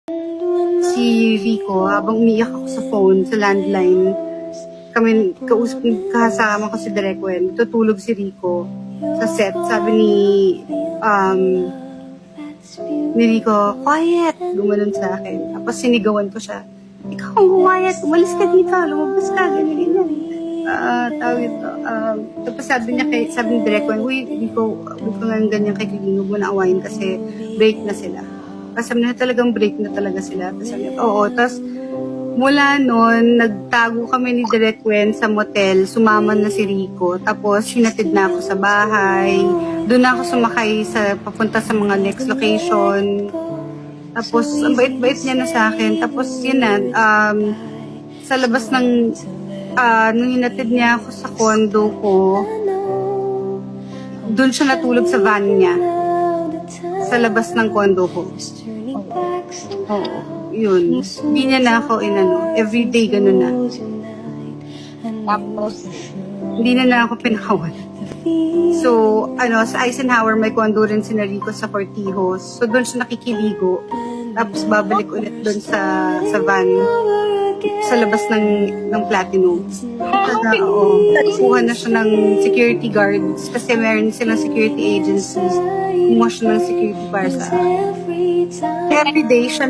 Si Rico, habang umiiyak ako sa phone, sa landline, kami, kasama ko si Direcwen, tutulog si Rico sa set. Sabi ni Rico, quiet! Gumanon sa akin. Tapos sinigawan ko siya, ikaw ang quiet, umalis ka dito, lumabas ka, ganyan. Tawag ito. Tapos sabi ni Direcwen, uy, Rico, huwag ka nga ganyan kay Kilino, huwag mo na awayin kasi break na sila. Kasi sabi na talagang break na talaga sila. Tapos sabi niya, oo. Tapos mula noon, nagtago kami ni Direcwen sa motel. Sumama na si Rico. Tapos hinatid na ako sa bahay. Doon na ako sumakay papunta sa mga next location. Tapos ang bait-bait niya na sa akin. Tapos yun na, sa labas ng, nung hinatid niya ako sa condo ko, doon siya natulog sa van niya. Sa labas ng condo ko. Oo. Yun. Hindi niya na ako everyday ganun na. Tapos, Hindi na ako pinakawan. So, sa Eisenhower, may condo rin si Rico sa Cortijos. So, doon siya nakikiligo. Tapos, babalik ulit doon sa van. Sa labas ng Platinum. Kuha na siya ng security guards. Kasi meron silang security agencies. Kumuha siya ng security para sa everyday siya